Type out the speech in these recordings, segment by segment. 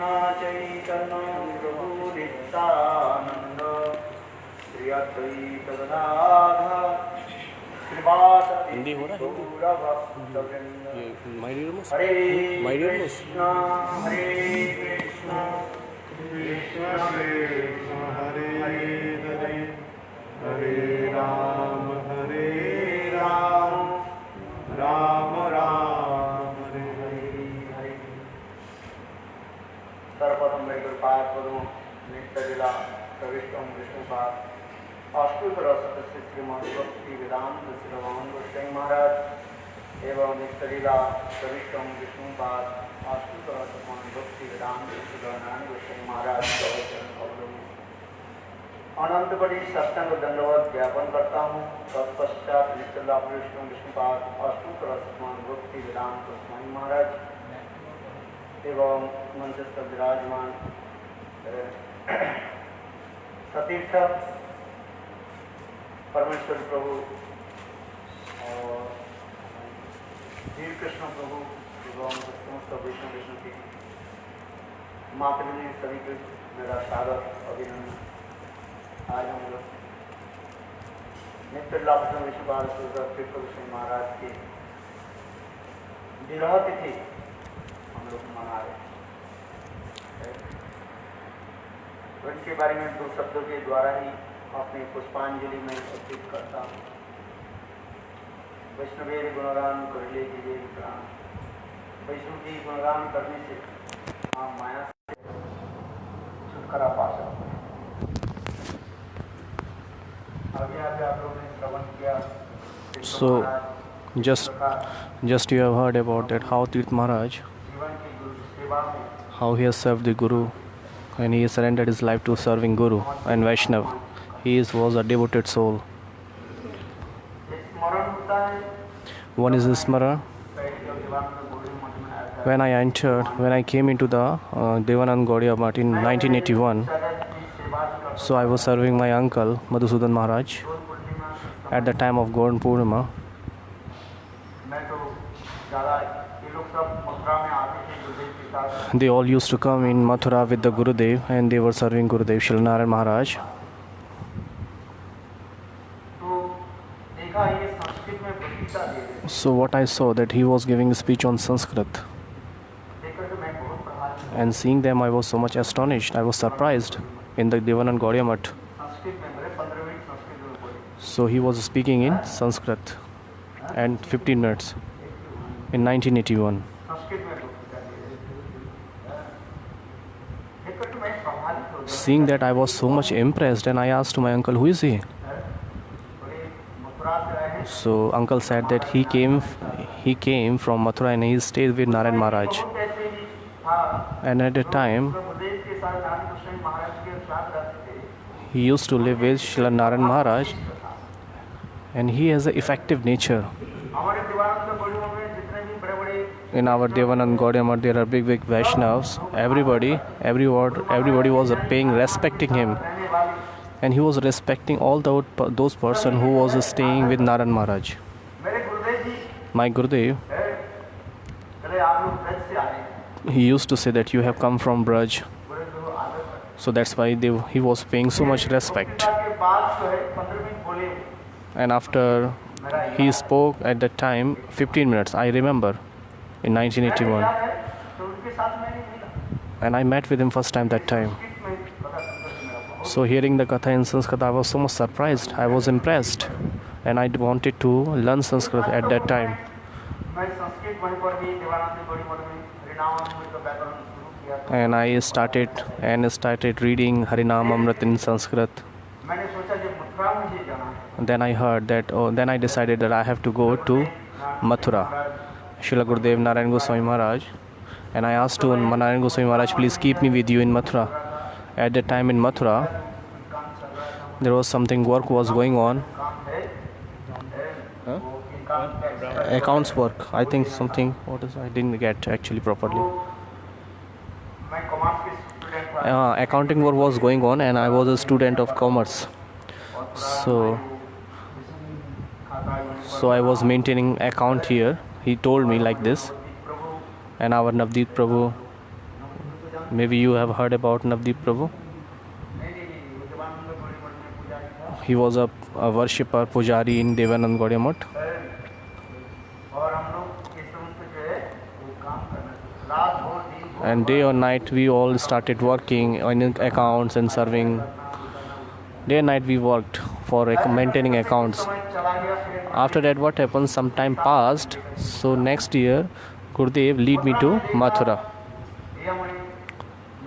कृष्ण चैतन्य प्रभु नित्यानंद श्री अद्वैत गदाधर श्रीवासदि हिंदी हो रहा है, गौरभक्तवृंद। ये माय डियर मोस, हरे माय डियर मोस। कृष्ण कृष्ण कृष्ण कृष्ण हरे हरे हरे राम राम राम हरे हरे। सर्वप्रथम वैकुंठ पदों नित्य लीला प्रविष्टम विष्णुपाद अष्टोत्तर सदस्य श्रीमद भक्ति वेदांत श्रवण गोस्वामी महाराज एवं नित्य लीला प्रविष्टम विष्णुपाद अष्टोत्तर श्रवण भक्ति वेदांत श्रवण गोस्वामी महाराज अनंत बड़ी सत्संग दंडवत ज्ञापन करता हूँ। तत्पश्चात नित्य लीला प्रविष्टम विष्णुपाद अष्टोत्तर श्रवण भक्ति वेदांत गोस्वामी महाराज एवं मंचस्थ विराजमान सतीर्थ परमेश्वर प्रभु और श्री कृष्ण प्रभु एवं समस्त विष्णु की मातृ सभी को मेरा स्वागत अभिनंदन। आज हम लोग नित्य लाभ विश्वपाल कृष्ण महाराज की विरह तिथि हम लोग मना रहे हैं। उनके बारे में दो शब्दों के द्वारा ही अपनी पुष्पांजलि में अर्पित करता हूँ। वैष्णवेर गुणगान कर ले कीजिए प्राण। वैष्णव की गुणगान करने से आप माया से छुटकारा पा सकते हैं। अभी आप लोगों ने श्रवण किया। So just you have heard about that how Tirth Maharaj, जीवन की गुरु सेवा में how he has served the Guru and he has surrendered his life to serving Guru and Vaishnav. He was a devoted soul. स्मरण होता है One is the Smara. When I came into the Devanand Gaudiya Math in 1981, so I was serving my uncle Madhusudan Maharaj at the time of Gaur Purnima. मैं तो ज़्यादा ये लोग सब मथुरा में आते थे गुरुदेव के साथ। They all used to come in Mathura with the Gurudev and they were serving Gurudev Shri Narayan Maharaj. तो देखा ये संस्कृत में बक्तृता दे रहे थे। So what I saw that he was giving a speech on Sanskrit, देखकर तो मैं बहुत प्रभावित हुआ। and seeing them I was so much astonished. I was surprised in the Devanand Gaudiya Math. Sanskrit में मेरे 15 मिनट संस्कृत में बोले। So he was speaking in Sanskrit and 15 minutes in 1981. Sanskrit में बक्तृता दे रहे थे। देखकर तो मैं प्रभावित हो गया। Seeing that I was so much impressed and I asked to my uncle, who is he? बोले मथुरा से आए हैं। So uncle said that he came from Mathura and he stayed with Narayan Maharaj. बहुत ऐसे ही था। And at the time गुरुदेव के साथ नारायण कृष्ण महाराज के साथ रहते थे। he used to live with Shri Narayan Maharaj and he has an effective nature. हमारे दीवानों में बड़े में जितने भी बड़े-बड़े In our Devanand Gaudiya Math there are big Vaishnavs. Everybody was respecting him, रहने वाले and he was respecting all those person who was staying with Narayan Maharaj. मेरे गुरुदेव जी My Gurudev, कहते आप लोग ब्रज से आए हैं। he used to say that you have come from Braj, बोले तो आदत है। so that's why he was paying so much respect. के बाद जो है 15 मिनट बोले And after he spoke at that time 15 minutes, I remember, in 1981, याद है तो उनके साथ मैंने मिला। and I met with him first time that time. Sanskrit में पता संस्कृत मेरा बहुत So hearing the katha in Sanskrit, I was so much surprised. I was impressed, and I wanted to learn Sanskrit at that time. मैं संस्कृत वहीं पर भी देवानंद गौड़ी मठ में हरिनाम अमृत व्याकरण शुरू किया था। And I started reading Harinam Amrit in Sanskrit. मैंने सोचा जब मथुरा मुझे जाना है Then I heard that, then I decided that I have to go to Mathura, Srila Gurudev Narayan Goswami Maharaj, and I asked to Narayan Goswami Maharaj, please keep me with you in Mathura. At that time in Mathura, there was something work was going on, काम है वो काम accounts work. I think something. What is? I didn't get actually properly. मैं commerce के student था। Accounting work was going on, and I was a student of commerce. So I was maintaining account here. He told me like this, and our Navdeep Prabhu, Maybe you have heard about Navdeep Prabhu. वो देवानंद गौड़ी मठ में पुजारी था। He was a worshipper, pujari in Devanand Gaudiya Math. और हम लोग इस समय जो है वो काम करना चाहिए। रात भर दिन भर And day or night we all started working on accounts and serving. Day and night we worked for maintaining accounts. समय चला गया फिर After that what happened, some time passed. So next year Gurudev lead me to Mathura. ये हमारे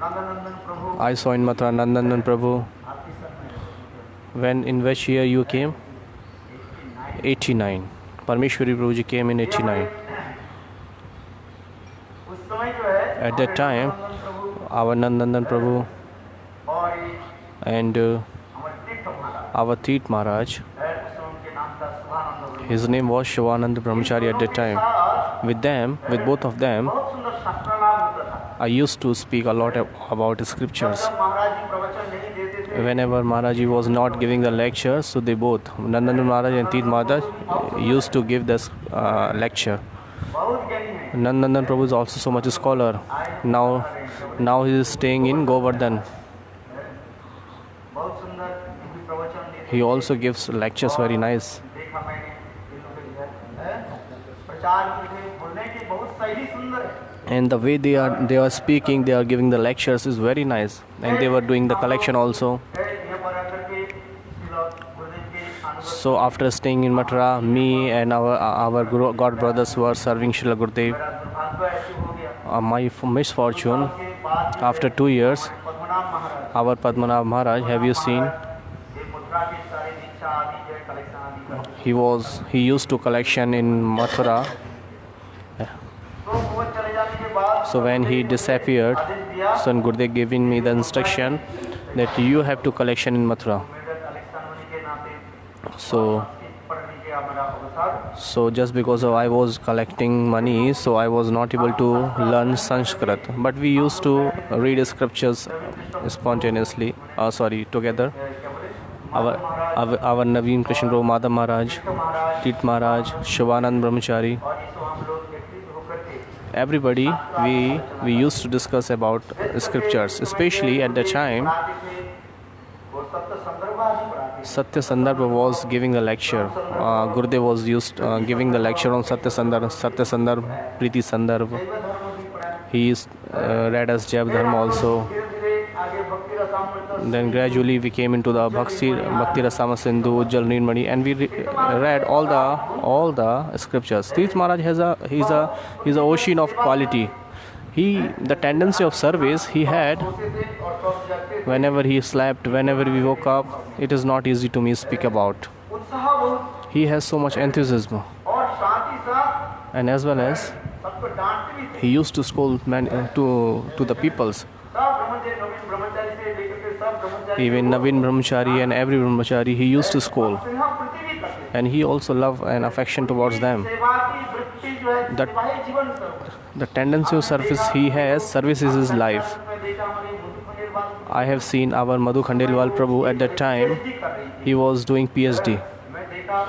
नंदनंदन प्रभु I saw in Mathura Nandandan Prabhu. आपकी सब में When in which year you came? 89. Parmeshwari Prabhuji came in 89. उस समय जो है At that time, Nandan Prabhu our Nandandan Prabhu और ये and हमारे तीर्थ महाराज our Teet Maharaj, उस समय उनके नाम था सुभानंद प्रभु। his name was Shivanand Brahmachari at that time. With them, with both of them, बहुत सुंदर शास्त्रालाप होता था। I used to speak a lot about scriptures. जब महाराज जी प्रवचन नहीं देते थे Whenever Maharaji was not giving the lecture, so they both, Nandandan Maharaj and Teet Maharaj, used to give this lecture. बहुत ज्ञानी है। Nandandan Prabhu is also so much a scholar. Now he is staying in Govardhan. बहुत सुंदर दिव्य प्रवचन देते He also gives lectures very nice. देखा मैंने इन लोगों के इधर प्रचार के बोलने की बहुत शैली सुंदर है। And the way they are speaking, they are giving the lectures is very nice. And they were doing the collection also. यहाँ पर आकर के गुरुदेव के अनुभव So after staying in Mathura, me and our God brothers were serving Srila Gurudev. मेरा दुर्भाग्य ऐसे हो गया My misfortune, के बाद after 2 years, Padmanabha Maharaj our Padmanabh Maharaj, have you seen? ये मुद्रा के सारे दीक्षा आदि जो कलेक्शन आदि करते He used to collection in Mathura. तो वो चले जाने के बाद So when he disappeared, आदेश दिया Son Gurudev giving me the instruction that you have to collection in Mathura. मेरा कलेक्शन होने के नाते So पढ़ने के हमारा अवसर So just because I was collecting money, so I was not able to learn Sanskrit. But we used to read scriptures spontaneously. Together. क्या बोले Our Naveen Krishna Prabhu, Madhav Maharaj, Maharaj Teet Maharaj, Shivanand Brahmachari, और इसको हम लोग एकत्रित होकर के everybody, we used to discuss about scriptures, especially at the time पढ़ाते थे वो सत्य संदर्भ आदि पढ़ाते थे Satya Sandarbha was giving a lecture. Gurudev was giving the lecture on Satya Sandarbha, Priti Sandarbha. जैव धर्म भी पढ़ाते He is read as Jaiv Dharma also. धीरे धीरे आगे भक्ति Rasamrita Then gradually we came into the Bhakti Rasama Sindhu, Ujjal Nirmani, and we read all the scriptures. Teeth Maharaj he's a ocean of quality. The tendency of service he had. सोते थे और कब जगते थे Whenever he slept, whenever we woke up, it is not easy to me speak about. उत्साह बहुत He has so much enthusiasm, और साथ ही साथ and as well as सबको डांटते भी थे he used to scold to the peoples. सब नवीन ब्रह्मचारी से लेकर के सब ब्रह्मचारी Even Naveen Brahmachari and every Brahmachari, he used to scold, स्नेह प्रति भी करते थे and he also loved and affection towards them. सेवा की वृत्ति जो है That- सेवा ही जीवन सर्व The tendency of service is his life. मैं देखा हमारे मधु Khandelwal I have seen our Madhu Khandelwal Prabhu at that time. PhD कर रही थी He was doing PhD. मैं देखा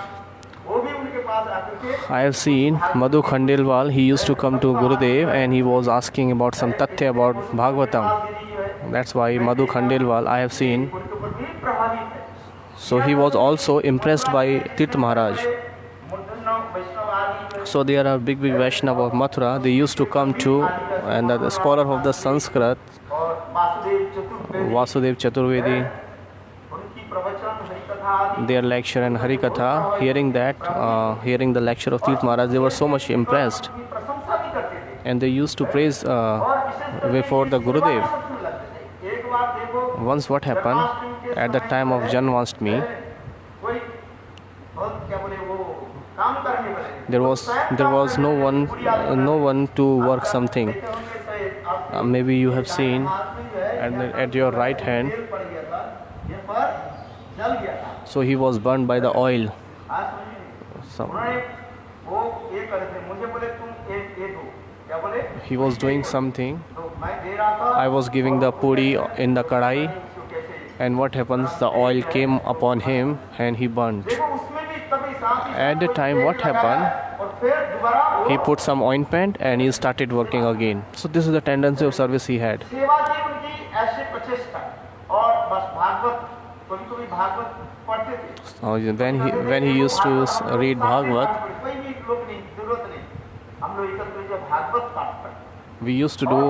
वो भी उनके पास आते थे I have seen Madhu Khandelwal. He used to come to Gurudev and he was asking about some tathya about Bhagavatam. दीदी जो है That's why Madhu Khandelwal I have seen. उनके ऊपर भी प्रभावित है So he was also impressed by Tirth Maharaj. मूर्धन्य वैष्णव आदि जो है So there are big Vaishnava of Mathura. They used to come to, and the scholar of the Sanskrit, और वासुदेव चतुर्वेदी Vasudev Chaturvedi, उनकी प्रवचन हरिकथा आदि their lecture and Harikatha. Hearing the lecture of Tirth Maharaj, they were so much impressed, की प्रशंसा भी करते थे and they used to praise और विशेष करके before the Gurudev. सेवा में सबसे लगते थे एक बार देखो Once what happened at the time of Janmashtami, कोई बहुत क्या बोले वो काम करने वाले there was no one to work something. देखे होंगे शायद आप Maybe you have seen हाथ में जो है at your right hand. तेल पड़ गया था ये पर जल गया था So he was burned by the oil. आज समझिए So उन्होंने वो ये करे थे मुझे बोले तुम ये दो क्या बोले he was doing something. तो मैं दे रहा था I was giving the puri in the kadai, उसको कैसे and what happens? The oil came upon him and he burned. देखो उसमें भी तभी साथ ही At the time, what happened? और फिर दोबारा वो he put some ointment and he started working again. So this is the tendency of service he had. सेवा की उनकी ऐसे प्रचेष्टा और बस भागवत कभी कभी भागवत पढ़ते थे। So when he used to read Bhagavad, कोई भी लोग नहीं, जरूरत नहीं, हम लोग एकत्र होकर भागवत पाठ करते। we used to do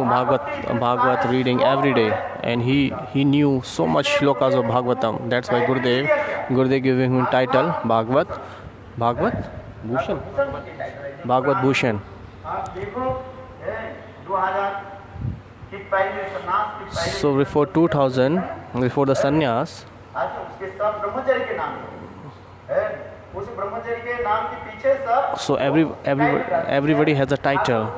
Bhagavad reading every day, and he knew so much shlokas of Bhagavatam. That's why Gurudev gave him title Bhagavad Bhushan. Bhagavad Bhushan. आप देखो 2000 की पहले सन्यास की पहले So before 2000, before the sannyas, आज उसके सब ब्रह्मचर्य के नाम है, उस ब्रह्मचर्य के नाम के पीछे सब so everybody has a title.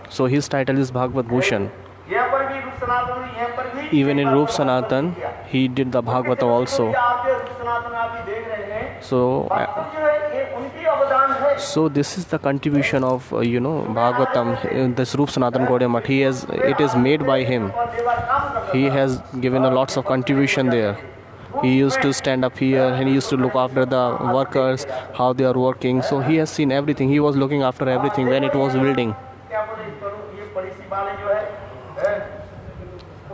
So his title is Bhagavad Bhushan. यहाँ पर भी रूप सनातन, यहाँ पर भी Even in Rup Sanatan, he did the Bhagavatam also. आप रूप सनातन आप भी देख रहे हैं, So वास्तव जो है ये उनकी अवदान है। So this is the contribution of Bhagavatam, this Rup Sanatan Gaudiya Math. It is made by him. और देवा काम कर He has given a lots of contribution there. He used to stand up here and he used to look after the workers, how they are working. So he has seen everything. He was looking after everything when it was building. क्या बोले करो, ये बड़ी सी बात जो है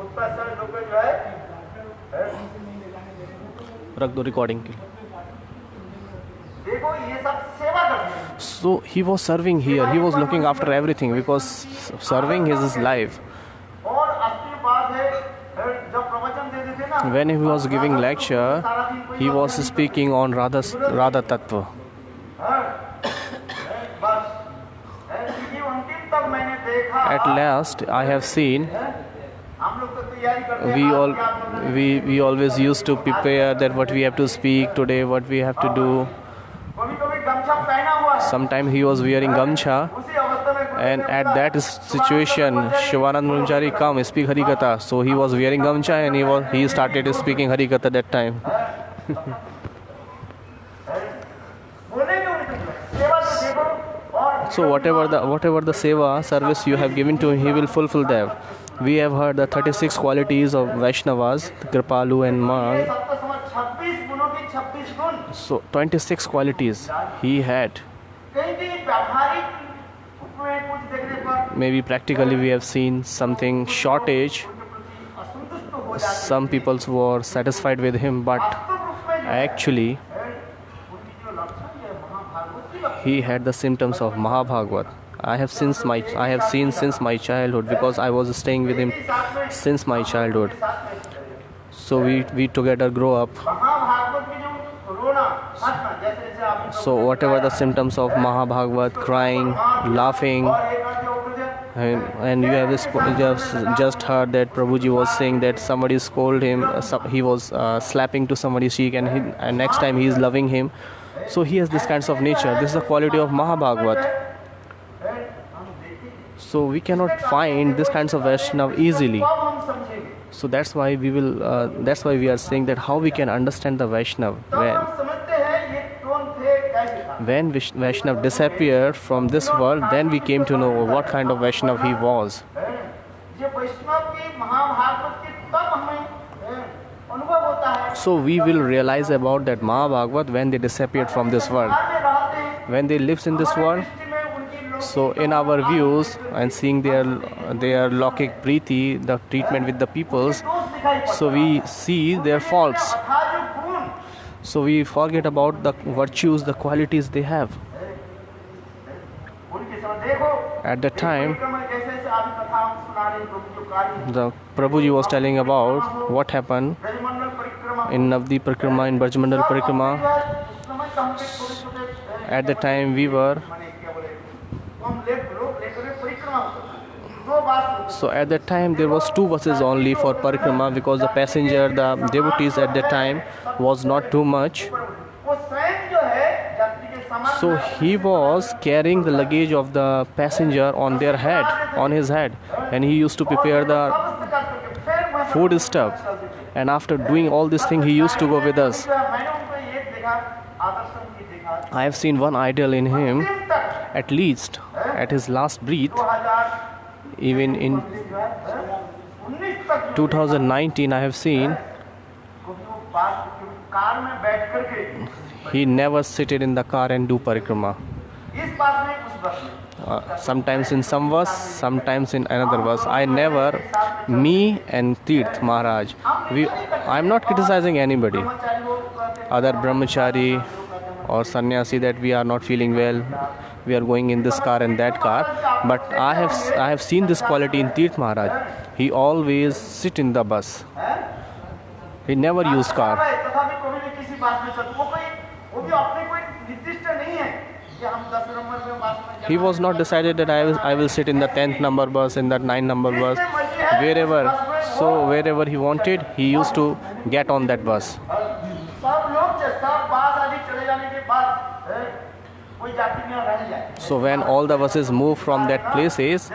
उत्तर sir लोग जो है रख दो recording के लिए. देखो ये सब सेवा करते हैं। So he was serving here. He was looking after everything because serving is his life. और असली बात है जब प्रवचन देते थे ना, When he was giving lecture, he was speaking on Radha Tattva. बस ये अंतिम तक मैंने देखा। At last, I have seen. हम लोग तो तैयारी करते हैं, We always used to prepare that what we have to speak today, what we have to do. कभी कभी गमछा पहना हुआ है, Sometime he was wearing gamcha, उसी अवस्था में and at that situation, Shivanand Brahmachari come speak Harikatha. So he was wearing gamcha and he started speaking Harikatha that time. बोलेंगे उनके सेवा तो देखो। और So whatever the seva service you have given to him, he will fulfill that. We have heard the 36 qualities of Vaishnavas, Kripalu and Mang. 26 गुणों की 26 गुण, So 26 qualities he had. कहीं भी व्यावहारिक में कुछ देखने पर Maybe practically we have seen something shortage. उनके प्रति असंतुष्ट हो जाते Some people were satisfied with him, but वास्तव रूप में actually उनकी जो लक्षण है महाभागवत की लक्षण he had the symptoms of Mahabhagavat. I have seen since my childhood because I was staying with him since my childhood. So we together grow up. महाभागवत की जो रोना हंसना जैसे जैसे आप So whatever the symptoms of Mahabhagavat, crying, laughing, और एक आदमी ऊपर से and you have just heard that Prabhuji was saying that somebody scolded him, he was slapping to somebody's cheek, and next time he is loving him. So he has this kinds of nature. This is the quality of Mahabhagavat. हम देखते हैं, So we cannot find this kinds of Vaishnav easily. तब हम समझेंगे, So that's why we are saying that how we can understand the Vaishnav. तब हम समझते हैं ये कौन थे, कैसे था। When Vaishnav disappeared from this world, then we came to know what kind of Vaishnav he was. ये वैष्णव की महाभागवत की तब हमें अनुभव होता है। So we will realize about that Mahabhagavat when they disappeared from this world. संसार में रहते हैं, When they lives in this world, दृष्टि में उनकी लोग so in our views and seeing their Lokik Preeti, the treatment with the peoples, दोष दिखाई पड़ता so we see their faults. है। था जो गुण So we forget about the virtues, the qualities they have. उनके समय देखो At that time, परिक्रमा जैसे जैसे आप कथा हम सुना रहे हैं, जो कार्य the Prabhuji was telling about what happened Brajmandal परिक्रमा in Navdeep Parikrama, in Brajmandal Parikrama. उस समय तो हम छोटे छोटे At the time we were, माने क्या बोले, हम लोग लेकर परिक्रमा करते हैं। दो बात so at that time there was 2 buses only for Parikrama because the passenger, the devotees at that time was not too much. वो स्वयं जो है यात्री के समान So he was carrying the luggage of the passenger on their head, on his head, and he used to prepare the समस्त करके फिर वह food stuff. And after doing all this thing, he used to go with us. मैंने उनको ये देखा, आदर्श उनकी देखा, I have seen one ideal in him, दिन तक at least at his last breath, 2019 even in तक 2019, I have seen क्योंकि वो कार में बैठ करके he never seated in the car and do parikrama. इस पास में उस बस में sometimes in some bus, sometimes in another bus. I never, me and Tirth Maharaj, I'm not criticizing anybody, other brahmachari or sannyasi, that we are not feeling well, we are going in this car and that car. But I have seen this quality in Tirth Maharaj. He always sit in the bus. He never used car. तथापि कभी भी किसी बात में चल वो भी अपने कोई निर्दिष्ट नहीं है कि हम 10 नंबर में बात में He was not decided that I will sit in the 10th number bus, in that 9th number bus, wherever. So wherever he wanted, he used to get on that bus. सब लोग सब बास आदि चले जाने के बाद कोई जाति में रह जाए. So when all the buses moved from that places,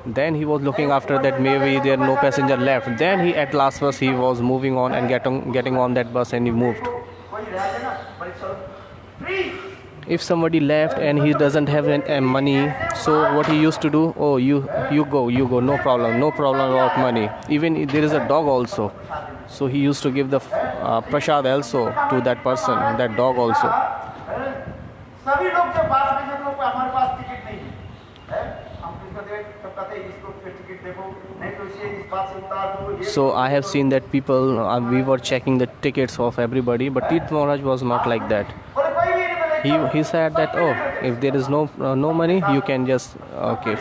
then he was looking after that maybe there no passenger left. Then he at last bus he was moving on and getting on that bus and he moved. कोई रह जाए ना परीक्षा free. If somebody left and he doesn't have money, so what he used to do, oh you go, no problem about money. Even there is a dog also, so he used to give the prasad also to that person, that dog also. सभी लोग जब बास में जब लोग हमारे पास ticket नहीं है हम किसको दे तब कहते हैं इसको फिर टिकट देखो नहीं तो इसे इस बात से उतार दो. So I have seen that people, we were checking the tickets of everybody, but Tirth Maharaj was not like that. He said that, oh, if there is no money, you can just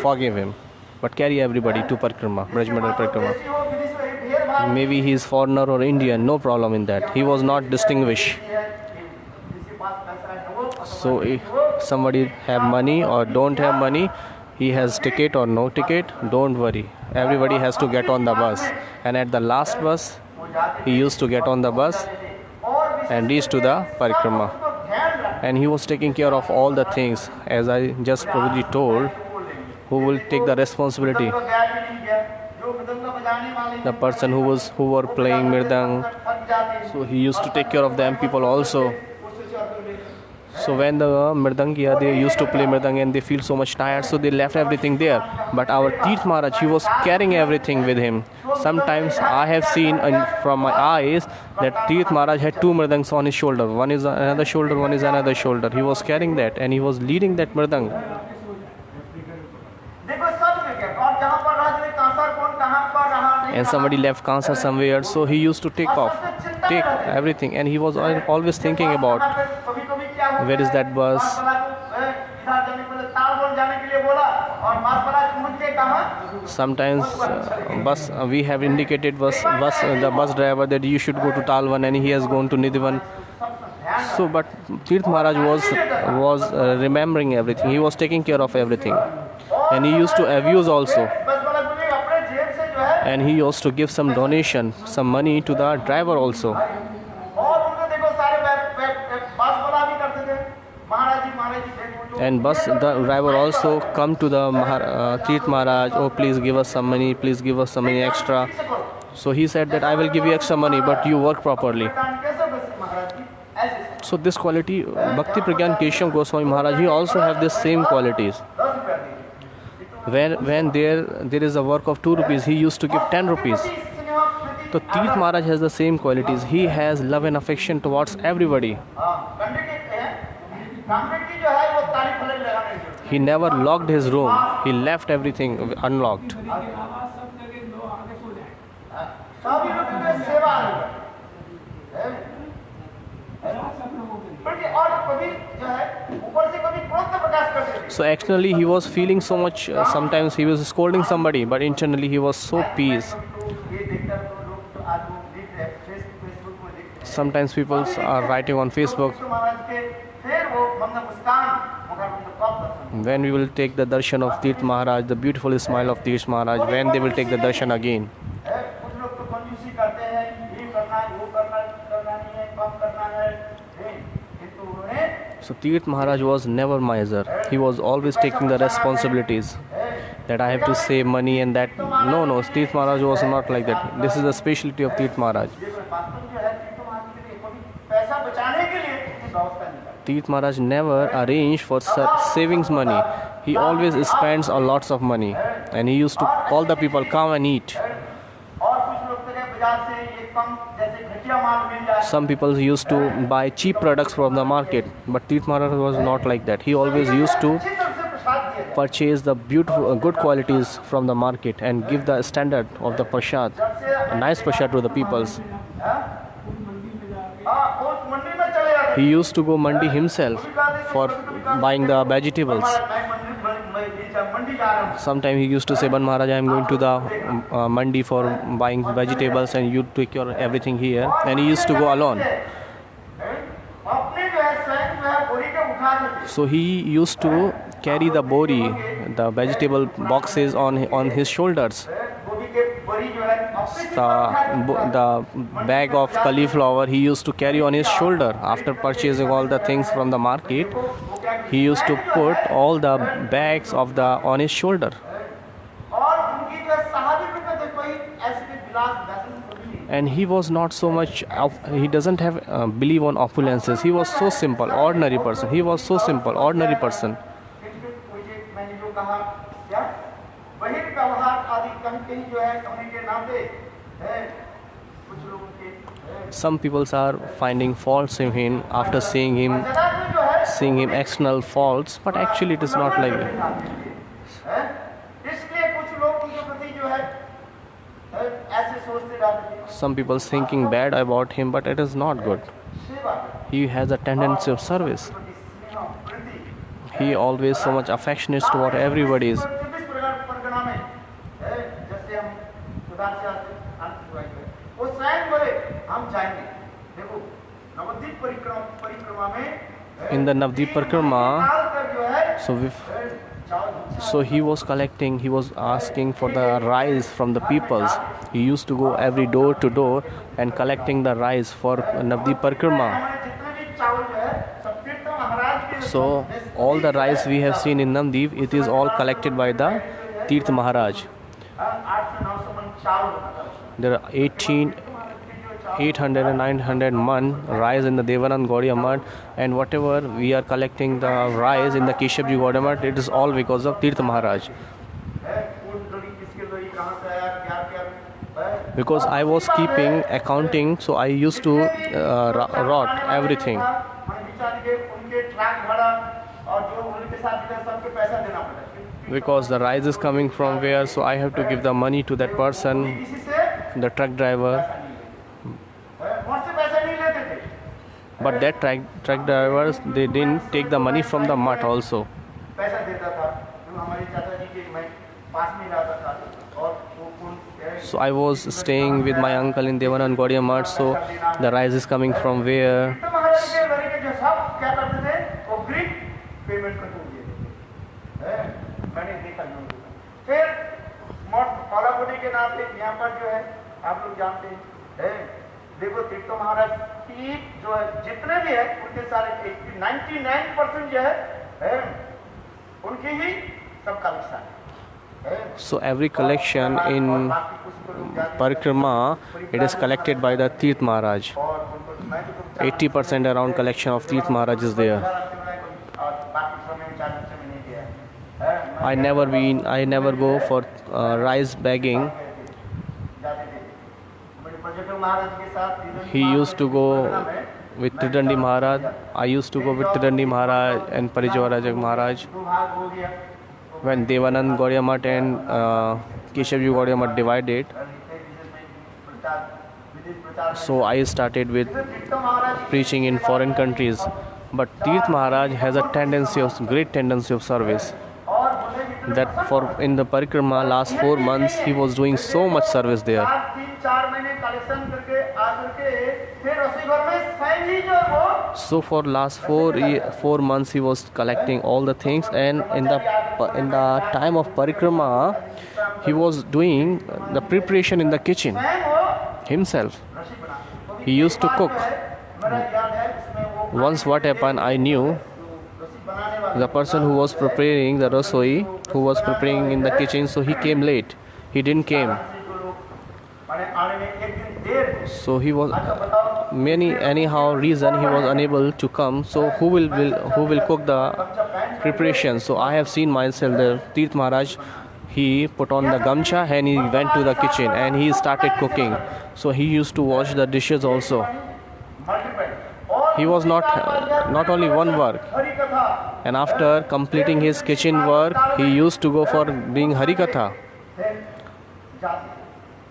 forgive him, but carry everybody to Parikrama, Brajmandal Parikrama. Maybe he is foreigner or Indian, no problem in that. He was not distinguished. So if somebody have money or don't have money, he has ticket or no ticket, don't worry. Everybody has to get on the bus. And at the last bus, he used to get on the bus and reach to the Parikrama. And he was taking care of all the things. As I just probably told, who will take the responsibility? The person who were playing mirdang. So he used to take care of them people also. So when the mridangya, they used to play mridang and they feel so much tired, so they left everything there. But our Tirth Maharaj, he was carrying everything with him. Sometimes I have seen from my eyes that Tirth Maharaj had two mridangs on his shoulder. One is another shoulder, one is another shoulder. He was carrying that and he was leading that mridang. And somebody left Kansa somewhere, so he used to take everything, and he was always thinking about where is that bus. Sometimes we have indicated the bus driver that you should go to Talwan, and he has gone to Nidhivan. So, but Tirth Maharaj was remembering everything. He was taking care of everything, and he used to abuse also. And he used to give some donation, some money to the driver also. And the driver also come to the Tirth Maharaj, oh please give us some money, please give us some money extra. So he said that I will give you extra money, but you work properly. So this quality, Bhakti Pragyan Keshav Goswami Maharaj, he also have the same qualities. When there is a work of 2 rupees, he used to give 10 rupees. So Tirth Maharaj has the same qualities. He has love and affection towards everybody. He never locked his room. He left everything unlocked. So externally he was feeling so much, sometimes he was scolding somebody, but internally he was so peace. Sometimes people are writing on Facebook, when we will take the darshan of Tirth Maharaj, the beautiful smile of Tirth Maharaj, when they will take the darshan again. So Tirth Maharaj was never miser. He was always taking the responsibilities, that I have to save money and that. No, Tirth Maharaj was not like that. This is the specialty of Tirth Maharaj. Tirth Maharaj never arranged for savings money. He always spends a lots of money, and he used to call the people, come and eat. Some people used to buy cheap products from the market, but Tirth Maharaj was not like that. He always used to purchase the beautiful, good qualities from the market and give the standard of the prasad, a nice prasad to the peoples. He used to go mandi himself for buying the vegetables. Sometimes he used to say, "Ban Maharaj, I am going to the mandi for buying vegetables, and you take your everything here." And he used to go alone. So he used to carry the bori, the vegetable boxes on his shoulders. The bag of cauliflower he used to carry on his shoulder. After purchasing all the things from the market, he used to put all the bags of the on his shoulder. And he was not so much, he doesn't have believe on opulences. He was so simple, ordinary person. He was so simple, ordinary person. Some people are finding faults in him after seeing him external faults, but actually it is not like that. Some people thinking bad about him, but it is not good. He has a tendency of service. He always so much affectionate toward everybody is. In the Navdeep Parikrama, so he was collecting, he was asking for the rice from the peoples. He used to go every door to door and collecting the rice for Navdeep Parikrama. So all the rice we have seen in Navdeep, it is all collected by the Tirth Maharaj. There are 800 and 900 man rice in the Devanand Gaudiya Math, and whatever we are collecting the rice in the Keshavji Gaudiya Math, it is all because of Tirth Maharaj. Because I was keeping accounting, so I used to write everything. Because the rice is coming from where, so I have to give the money to that person, the truck driver. But that truck drivers, they didn't take the money from the mart also. So I was staying with my uncle in Devanand Gaudiya Math, so the rice is coming from where. देखो तीर्थ महाराज की जो है जितने भी है उनके सारे 99% जो है उनकी ही सब कलेक्शन है. So every collection in Parikrama, it is collected by the Tirth Maharaj. 80% around collection of Tirth Maharaj is there. I never go for rice bagging. He used to go with Tridandi Maharaj. I used to go with Tridandi Maharaj and Parijwarajak Maharaj. When Devanand Gaudiya Math and Keshavji Gaudiya Math divided, so I started with preaching in foreign countries. But Tirth Maharaj has a great tendency of service. That for in the Parikrama last 4 months he was doing so much service there. So for last 4 months he was collecting all the things, and in the time of Parikrama he was doing the preparation in the kitchen himself. He used to cook. Once what happened, I knew the person who was preparing the rasoi, who was preparing in the kitchen, so he came late. He didn't came. So he was anyhow reason he was unable to come. So who will cook the preparation? So I have seen myself the Tirth Maharaj. He put on the gamcha and he went to the kitchen and he started cooking. So he used to wash the dishes also. he was not only one work, Hari कथा and after completing his kitchen work, he used to go for doing Harikatha. जाते थे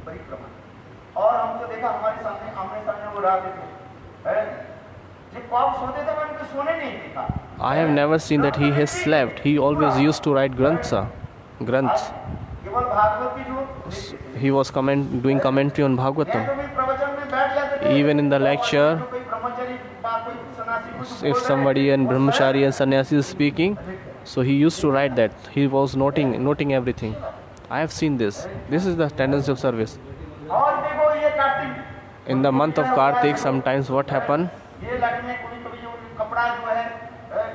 बड़ी प्रमाण और हमको देखा हमारे सामने आमने सामने वो रहते थे हैं? जब कब सोते थे मैं उनको सोने नहीं देखा I have never seen that he has slept. He always used to write granths. केवल भागवत की जो He was doing commentary on मैं Bhagavatam. तो भी प्रवचन में बैठ जाते थे Even in the lecture, कोई ब्रह्मचारी कोई सन्यासी कुछ if बोल somebody and brahmachari and sannyasi is speaking, so he used to write that. He was noting everything. I have seen this. This is the tendency of service. रहे। और देखो ये Kartik In the month of Kartik, sometimes what happen? ये line में कभी कभी जो कपड़ा जो है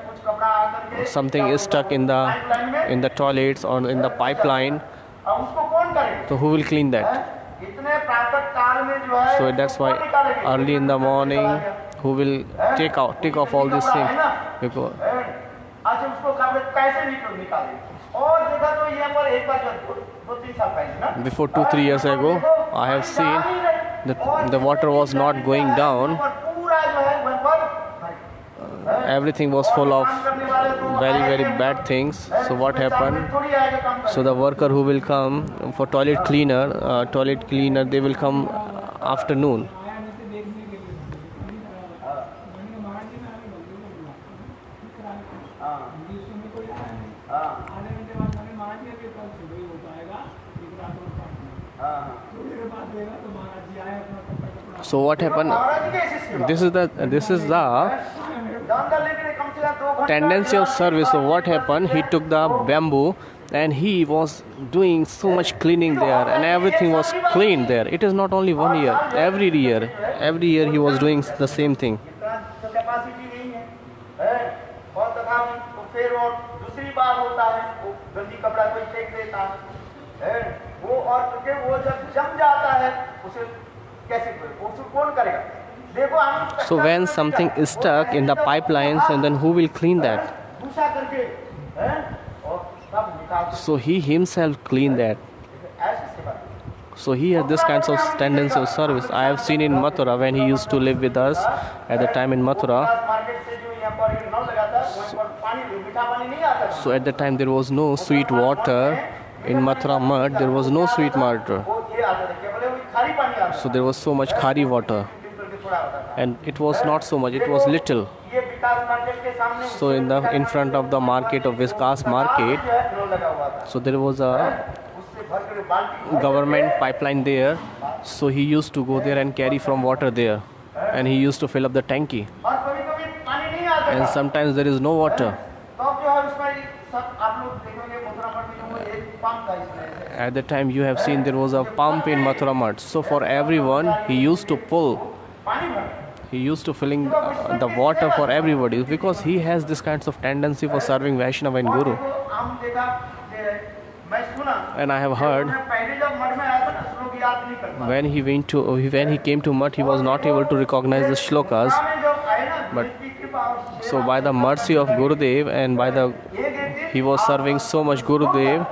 कुछ कपड़ा आकर के Something is stuck in the toilets or in the pipeline. अब उसको कौन करेगा So who will clean that? इतने प्रातः काल में जो है So that's why कौन निकालेगा? early in the morning, who will take off all these things? Because अच्छा उसको कपड़े कैसे निकालेगा? और देखा तो यहाँ पर एक बार दो तीन साल पहले ना before 2-3 years ago, I have seen that the water was not going down. पूरा जो है वहाँ पर Everything was full of very bad things. So what happened? थोड़ी आएगा काम कर So the worker who will come for toilet cleaner, they will come afternoon. So what happened? महाराज जी कैसे सेवा This is the जानदार लेके कम से कम 2 घंटा tendency of service. So what happened? He took the bamboo and he was doing so much cleaning there, and everything was clean there. It is not only 1 year. Every year he was doing the same thing. तो capacity नहीं है और तथा फिर और दूसरी बात होता है वो गंदी कपड़ा कोई फेंक देता है वो और क्योंकि वो जब जम जाता है उसे कैसे उसे कौन करेगा देखो हम So when something is stuck in the pipelines, and then who will clean that? भूसा करके और तब निकाल So he himself cleaned that. ऐसे सेवा So he has this kinds of tendency of service. I have seen in Mathura when he used to live with us at the time in Mathura. Market से जो यहाँ पर नल लगा था वहीं पर पानी मीठा पानी नहीं आता था So at that time there was no sweet water in Mathura mud. There was no sweet water. वो ये आता था केवल वो खारी पानी आता So there was so much khari water, था करके थोड़ा होता था and it was not so much. It was little. ये विकास मार्केट के सामने So in front of the market of Vikas market, जो है नल लगा हुआ था so there was a उससे भर कर बाल्टी government pipeline there. So he used to go there and carry from water there, and he used to fill up the tanki. और कभी-कभी पानी नहीं आता And था sometimes there is no water. तो अब जो है उसमें सब आप लोग देखोगे मथुरा मठ में जो वो एक पंप था इसमें At the time you have seen there was a pump in Mathura Math. So for everyone he used to pull. पानी भर He used to filling the water for everybody because he has this kinds of tendency for serving Vaishnava and Guru. तो हम देखा ये मैं सुना And I have heard मैं पहले जब मठ में आया था ना श्लोक याद नहीं कर पाया when he came to Math, he was not able to recognize the shlokas. में जब आए ना But- की कृपा और So by the mercy of Gurudev and by the एक दिन he was serving so much Gurudev.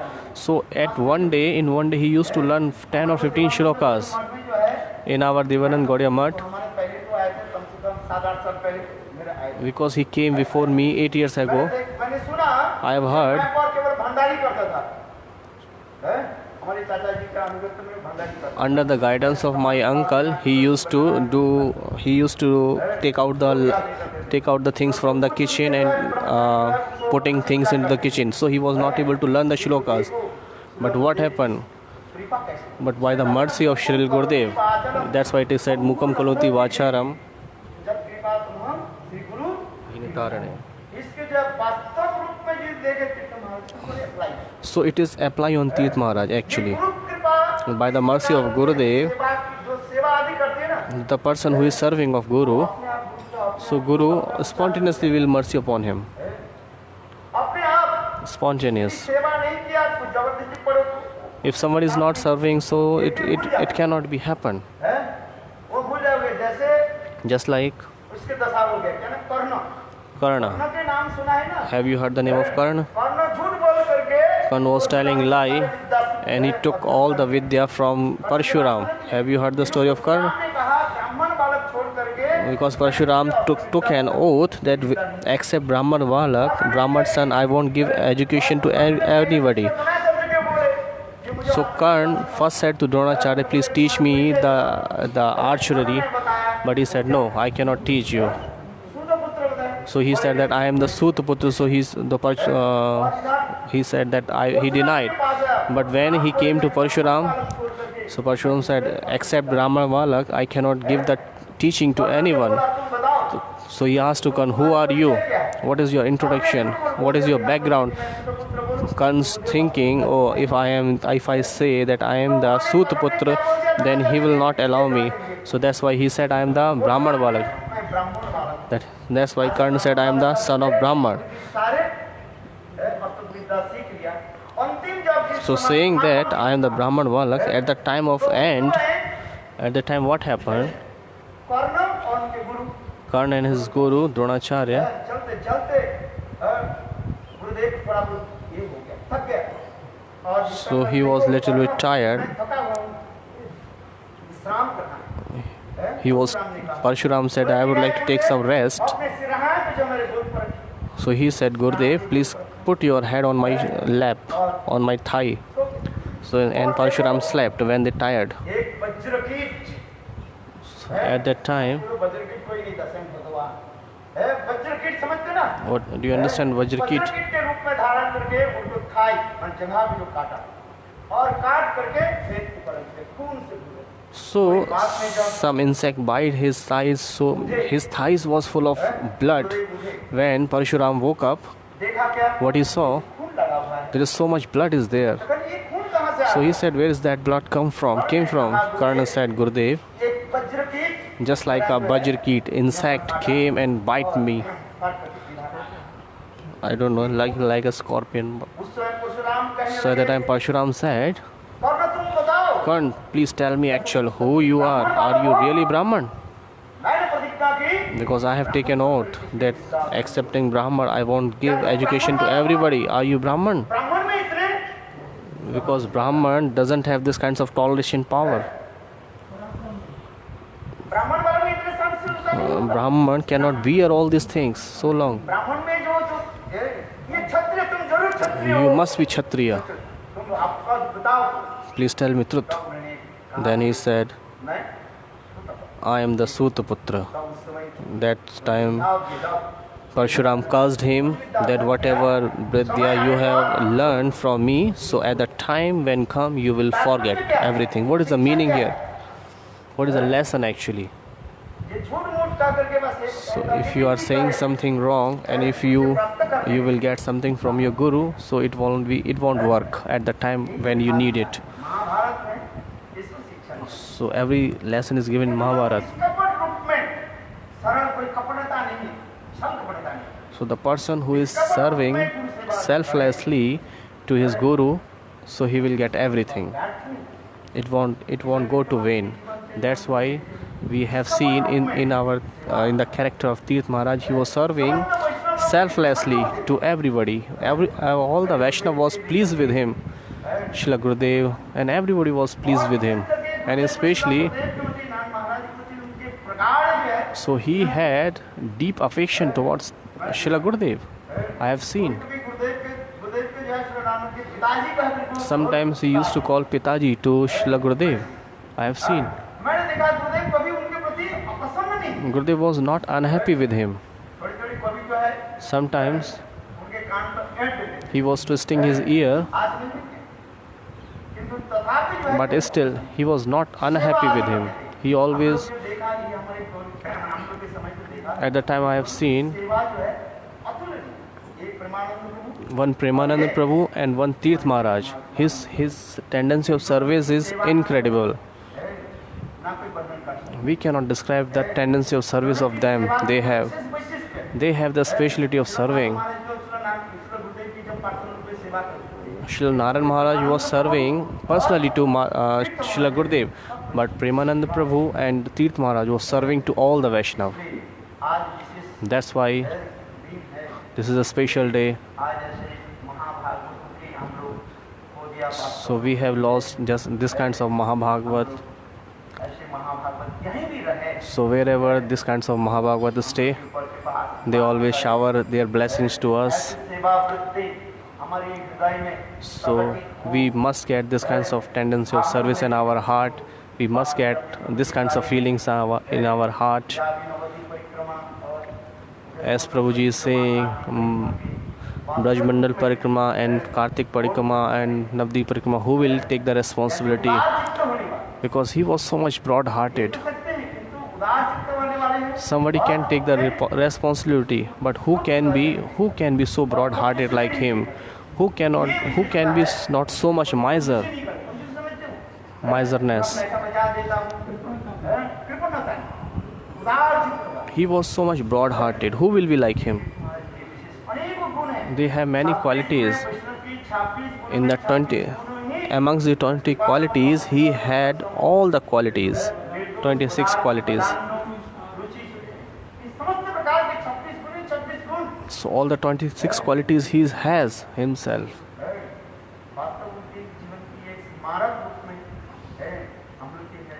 So in one day he used to learn 10 or 15 shlokas मठ में जो है in our Devanand Gaudiya Math हमारे पहले तो आए थे कम से कम 7-8 साल पहले मेरे आए थे because he came before me 8 years ago. मैंने सुना I have heard मैं और केवल भंडारी करता था हैं? हमारे चाचा जी का अनुगत्य में भंडारी करता under the guidance of my uncle, he used to take out the things from the kitchen and putting things into the kitchen. So he was not able to learn the shlokas. But what happened? कृपा कैसे But by the mercy of Srila Gurudev, that's why it is said Mukam Kaloti Vacharam. जब कृपा तुम श्री गुरु Hinitarane. इसके जब वास्तव रूप में जिस देखे कृष्ण महाराज को apply So it is apply on Tirth Maharaj actually. गुरु कृपा By the mercy of Gurudev, सेवा की जो सेवा आदि करते हैं ना the person who is serving of Guru, अपने आप गुरु का so Guru spontaneously will mercy upon him. अपने आप Spontaneous. सेवा नहीं किया तो जबरदस्ती पड़ो तो If somebody is not serving, so it cannot be happen. है वो भूल जाओगे जैसे Just like उसके दशा हो गया क्या ना कर्ण Karna. कर्ण के नाम सुना है ना Have you heard the name of Karna? कर्ण झूठ बोल करके Karna was telling lie and he took all the vidya from Parshuram. Have you heard the story of Karna? ने कहा ब्राह्मण बालक छोड़ करके because Parshuram took an oath that except Brahman Valak, Brahman's son, I won't give education to anybody. So Karna first said to Dronacharya, please teach me the archery, but he said, no, I cannot teach you. So he said that I am the Sutaputra. So he said that he denied. But when he came to Parshuram, so Parshuram said, except Brahman Valak, I cannot give that teaching to anyone. So he asked to Karna, who are you? What is your introduction? What is your background? Karna's thinking, oh, if I say that I am the Sutaputra, then he will not allow me. So that's why he said I am the Brahman Valak. That's why Karna said I am the son of Brahman. So saying that I am the Brahman Valak, at the time of end, what happened? Karna and his guru Dronacharya, so he was little bit tired. Parshuram said, I would like to take some rest. So he said, Gurudev, please put your head on my lap, on my thigh. So and Parshuram slept when they tired. So at that time, what do you understand Vajrakit? So some insect bite his thighs, so his thighs was full of blood. When Parshuram woke up, what he saw, there is so much blood is there. So he said, where is that blood came from? Karna said, Gurudev, just like a Vajrakit insect came and bite me. I don't know, like a scorpion. So at that time Parshuram said, Karna, please tell me actually who you are. Are you really Brahman? Because I have taken oath that accepting Brahman, I won't give education to everybody. Are you Brahman? Because Brahman doesn't have this kinds of toleration power. Brahman cannot bear all these things so long. You must be Kshatriya. Please tell me truth. Then he said, I am the Sutaputra. That time Parshuram cursed him that whatever Vidya you have learned from me, so at the time when come you will forget everything. What is the meaning here? What is the lesson actually? So if you are saying something wrong and if you will get something from your guru, so it won't work at the time when you need it. So every lesson is given in Mahabharata. So the person who is serving selflessly to his guru, so he will get everything. It won't go to vain. That's why we have seen in the character of Tirth Maharaj, he was serving selflessly to everybody. All the Vaishnava was pleased with him. Srila Gurudev and everybody was pleased with him, and especially so he had deep affection towards Srila Gurudev. I have seen. Sometimes he used to call Pitaji to Srila Gurudev. I have seen. Gurudev was not unhappy with him. Sometimes he was twisting his ear, but still he was not unhappy with him. He always, at the time I have seen, one Premanand Prabhu and one Tirth Maharaj. His tendency of service is incredible. We cannot describe the tendency of service of them. They have the specialty of serving. Srila Narayan Maharaj was serving personally to Srila Gurudev, but Premanand Prabhu and Tirth Maharaj was serving to all the Vaishnava. That's why this is a special day. So we have lost just this kinds of Mahabhagavat. So wherever these kinds of Mahabhagavata stay, ऊपर के पास they always shower their blessings to us. सेवा वृत्ति हमारी हृदय में So we must get this kinds of tendency of service in our heart. We must get this kinds of feelings in our heart. नवदी परिक्रमा और As Prabhuji is saying, Braj Mandal Parikrama and Kartik Parikrama and Navdi Parikrama, who will take the responsibility? चित्त होने वाले Because he was so much broad-hearted. सकते हैं किंतु उदार चित्त होने वाले हैं Somebody can take the responsibility, but who can be so broad-hearted like him? Who can be not so much miser, नहीं करते उसी समझते हो miserness? पैसा बचा देता हूँ कृपणता है उदार चित्त का He was so much broad-hearted. Who will be like him? अनेक गुण हैं They have many qualities. वैष्णव की 26 गुण In the 20, amongst the 20 qualities, he had all the qualities, 26 qualities. रुचि इस समस्त प्रकार के 26 गुण 26 गुण So all the 26 qualities he has himself. वास्तव उनके जीवन की एक स्मारक रूप में है हम लोग के है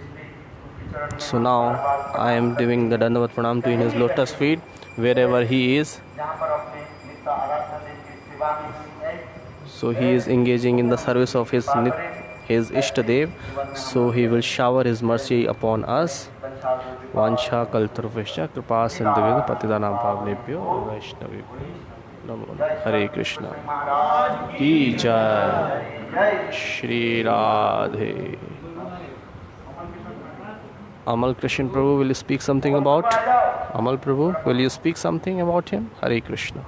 इसलिए उनके चरण में So now I am giving the Dandavat Pranam to in his lotus feet, wherever he is. जहाँ पर अपने नित्य आराधना देव की सेवा में है So he is engaging in the service of his Ishtadev. So he will shower his mercy upon us. Vansha kaltarvishya kripa sindhaveda patidanam pavnebhyo vaishnavebhyo namo namaः. Hare Krishna ki jai. Shri Radhe. Amal Krishna Prabhu, will you speak something about Amal Prabhu? Will you speak something about him? Hare Krishna.